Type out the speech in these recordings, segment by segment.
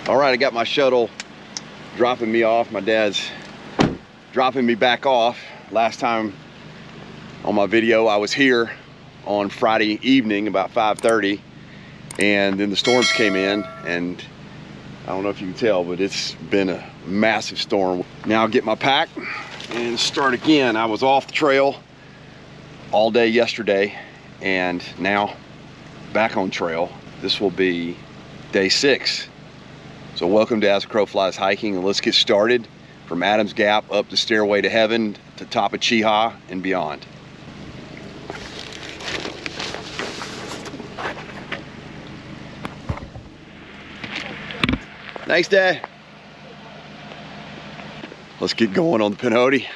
All right, I got my shuttle dropping me off. My dad's dropping me back off. Last time on my video, I was here on Friday evening about 5:30, and then the storms came in, and I don't know if you can tell, but it's been a massive storm. Now I'll get my pack and start again. I was off the trail all day yesterday, and now back on trail. This will be day 6. So welcome to As a Crow Flies Hiking, and let's get started from Adams Gap up the Stairway to Heaven to top of Cheehaw and beyond. Thanks, Dad. Let's get going on the Pinhoti,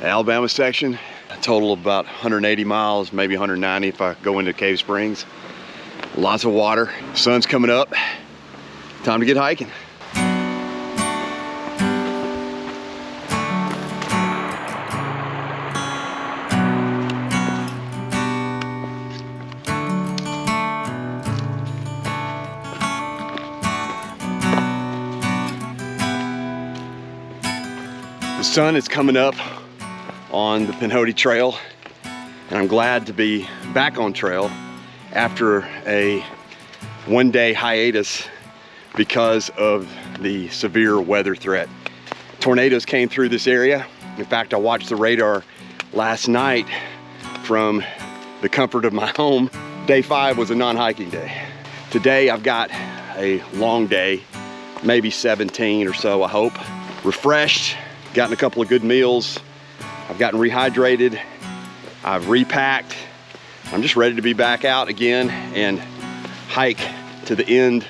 Alabama section. A total of about 180 miles, maybe 190 if I go into Cave Springs. Lots of water. Sun's coming up. Time to get hiking. The sun is coming up on the Pinhoti Trail, and I'm glad to be back on trail after a one-day hiatus because of the severe weather threat. Tornadoes came through this area. In fact, I watched the radar last night from the comfort of my home. Day 5 was a non-hiking day. Today I've got a long day, maybe 17 or so, I hope. Refreshed, gotten a couple of good meals. I've gotten rehydrated, I've repacked. I'm just ready to be back out again and hike to the end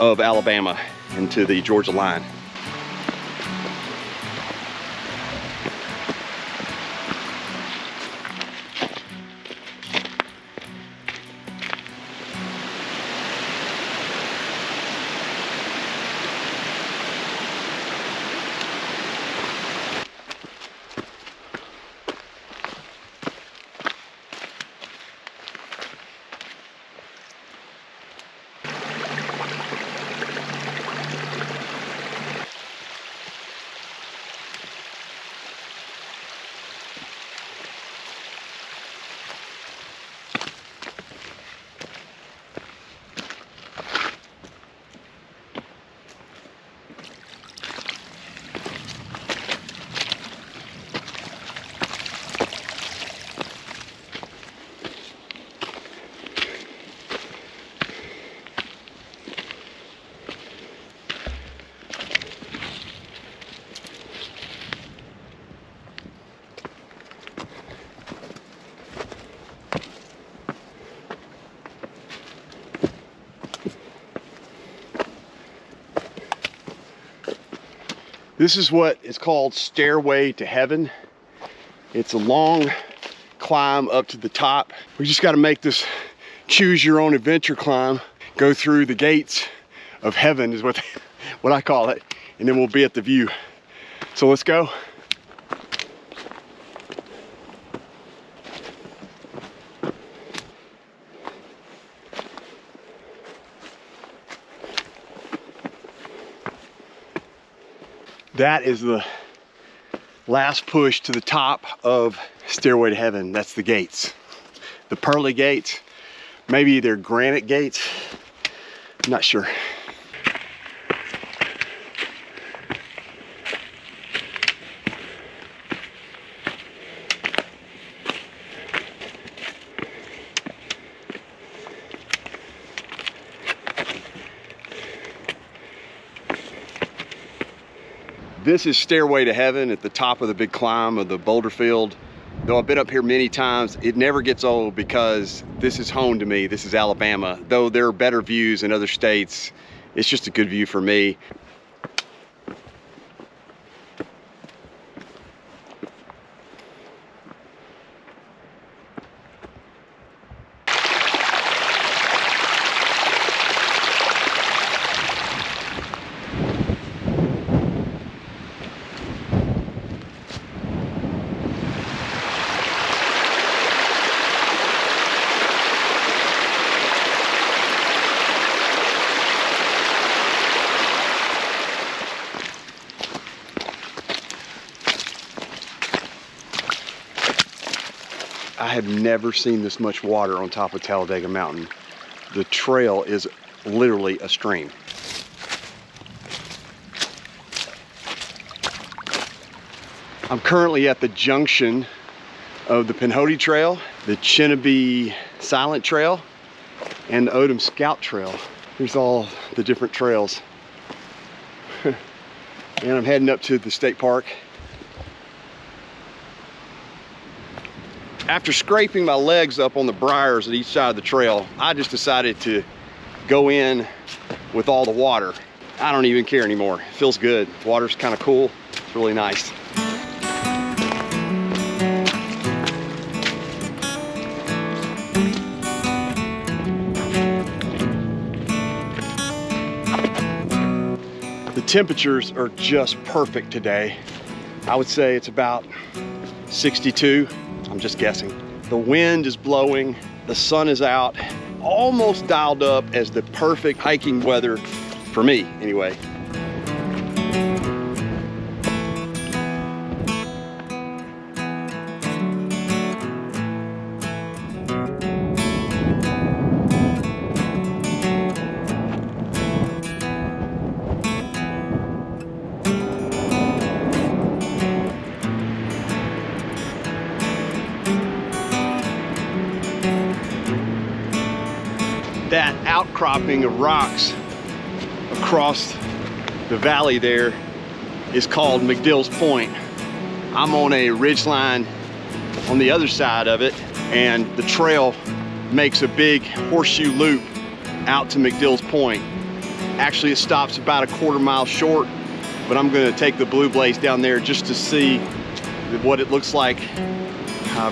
of Alabama and to the Georgia line. This is what is called Stairway to Heaven. It's a long climb up to the top. We just got to make this choose your own adventure climb. Go through the gates of heaven is what I call it, and then we'll be at the view. So let's go. That is the last push to the top of Stairway to Heaven. That's the gates. The pearly gates. Maybe they're granite gates. I'm not sure. This is Stairway to Heaven at the top of the big climb of the boulder field. Though I've been up here many times, it never gets old because this is home to me. This is Alabama. Though there are better views in other states, it's just a good view for me. I have never seen this much water on top of Talladega Mountain. The trail is literally a stream. I'm currently at the junction of the Pinhoti Trail, the Chinabee Silent Trail, and the Odom Scout Trail. Here's all the different trails. And I'm heading up to the state park. After scraping my legs up on the briars at each side of the trail, I just decided to go in with all the water. I don't even care anymore. It feels good. Water's kind of cool. It's really nice. The temperatures are just perfect today. I would say it's about 62. I'm just guessing. The wind is blowing, the sun is out, almost dialed up as the perfect hiking weather for me, anyway. That outcropping of rocks across the valley there is called McDill's Point. I'm on a ridgeline on the other side of it, and the trail makes a big horseshoe loop out to McDill's Point. Actually, it stops about a quarter-mile short, but I'm gonna take the Blue Blaze down there just to see what it looks like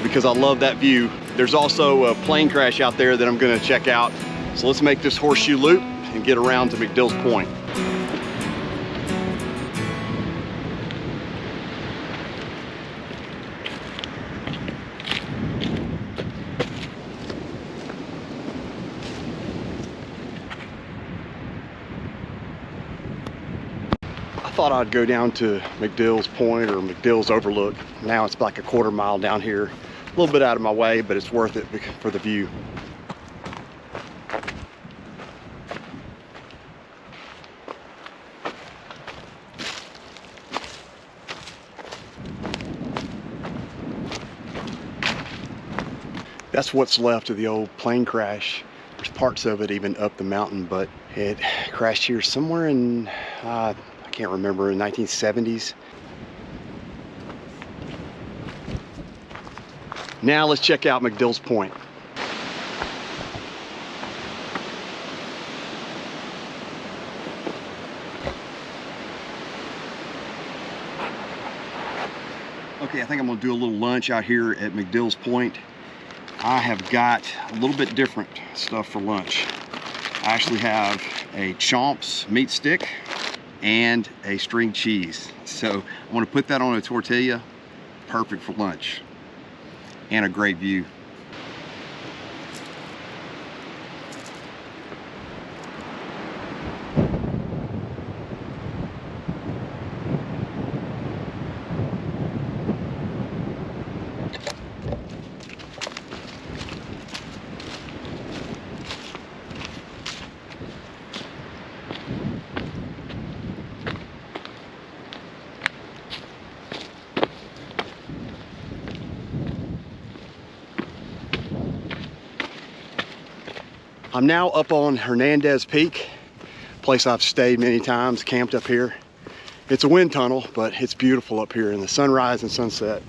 because I love that view. There's also a plane crash out there that I'm gonna check out. So let's make this horseshoe loop and get around to McDill's Point. I thought I'd go down to McDill's Point or McDill's Overlook. Now it's like a quarter-mile down here. A little bit out of my way, but it's worth it for the view. That's what's left of the old plane crash. There's parts of it even up the mountain, but it crashed here somewhere in, I can't remember, in 1970s. Now let's check out McDill's Point. Okay, I think I'm gonna do a little lunch out here at McDill's Point. I have got a little bit different stuff for lunch. I actually have a Chomps meat stick and a string cheese. So I want to put that on a tortilla. Perfect for lunch. And a great view. I'm now up on Hernandez Peak, place I've stayed many times, camped up here. It's a wind tunnel, but it's beautiful up here, and the sunrise and sunset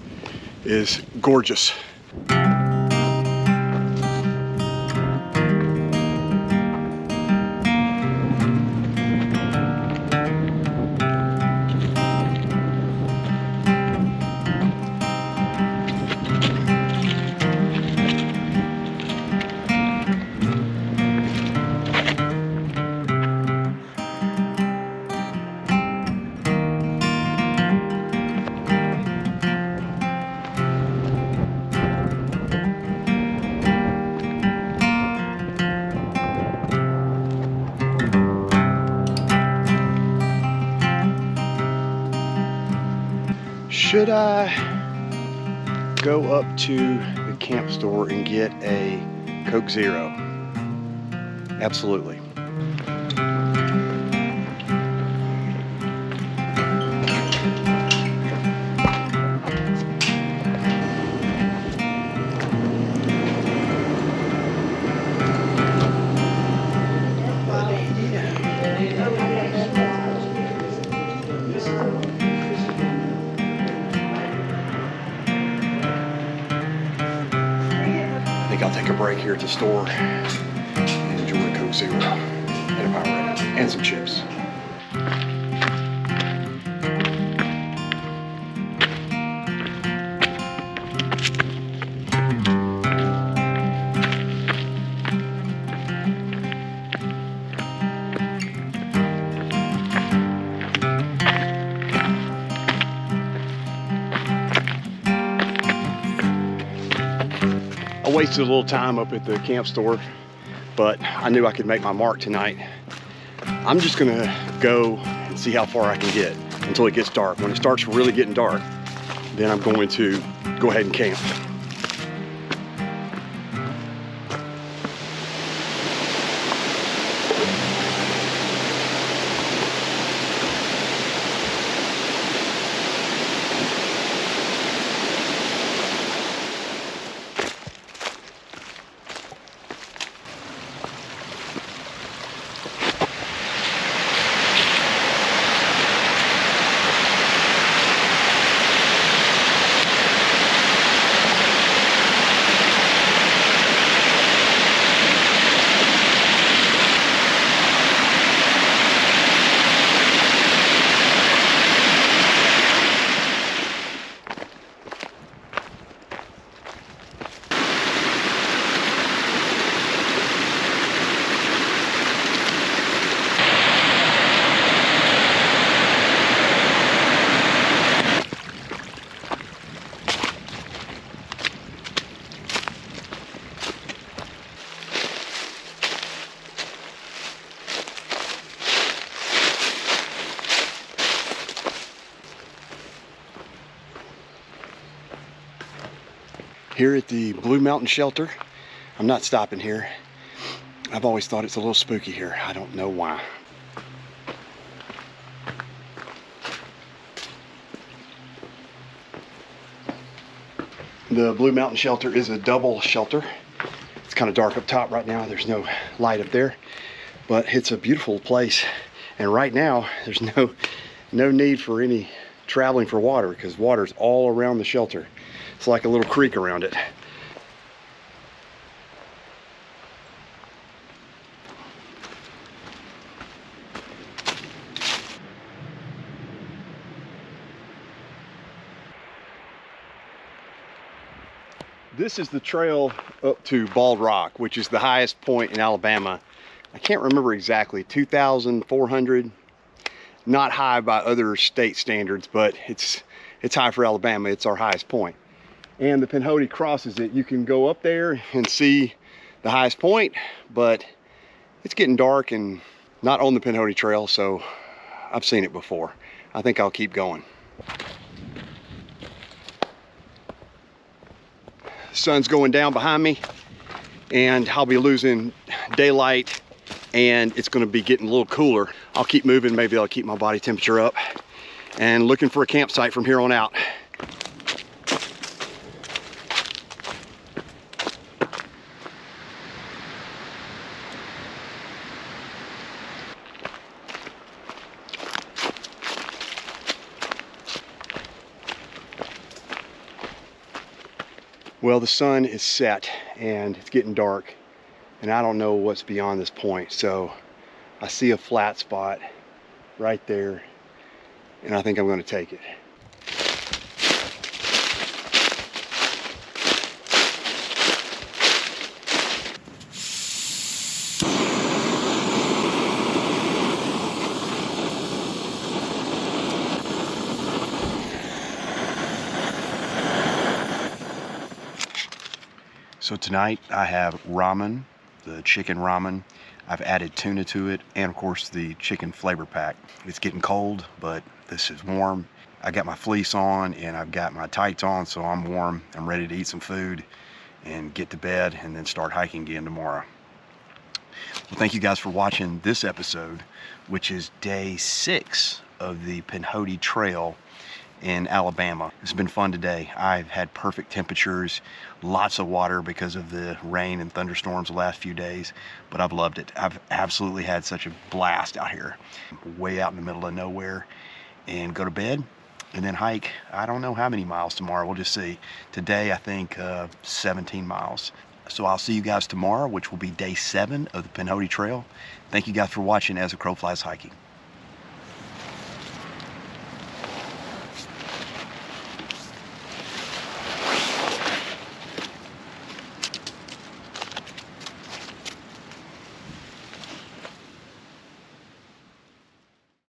is gorgeous. Should I go up to the camp store and get a Coke Zero. Absolutely. I think I'll take a break here at the store and enjoy a Coke Zero and a Powerade and some chips. I wasted a little time up at the camp store, but I knew I could make my mark tonight. I'm just gonna go and see how far I can get until it gets dark. When it starts really getting dark, then I'm going to go ahead and camp. Here at the Blue Mountain Shelter, I'm not stopping here. I've always thought it's a little spooky here. I don't know why. The Blue Mountain Shelter is a double shelter. It's kind of dark up top right now. There's no light up there, but it's a beautiful place. And right now, there's no need for any traveling for water because water's all around the shelter. It's like a little creek around it. This is the trail up to Bald Rock, which is the highest point in Alabama. I can't remember exactly, 2,400. Not high by other state standards, but it's high for Alabama. It's our highest point. And the Pinhoti crosses it. You can go up there and see the highest point, but it's getting dark and not on the Pinhoti trail, so I've seen it before. I think I'll keep going. The sun's going down behind me and I'll be losing daylight and it's going to be getting a little cooler. I'll keep moving, maybe I'll keep my body temperature up, and looking for a campsite from here on out. Well, the sun is set and it's getting dark and I don't know what's beyond this point. So I see a flat spot right there and I think I'm going to take it. So tonight I have ramen, the chicken ramen. I've added tuna to it and of course the chicken flavor pack. It's getting cold, but this is warm. I got my fleece on and I've got my tights on, so I'm warm. I'm ready to eat some food and get to bed and then start hiking again tomorrow. Well, thank you guys for watching this episode, which is day 6 of the Pinhoti Trail in Alabama. It's been fun today. I've had perfect temperatures, lots of water because of the rain and thunderstorms the last few days, but I've loved it. I've absolutely had such a blast out here. Way out in the middle of nowhere, and go to bed and then hike. I don't know how many miles tomorrow, we'll just see. Today I think 17 miles. So I'll see you guys tomorrow, which will be day 7 of the Pinhoti Trail. Thank you guys for watching As a Crow Flies Hiking.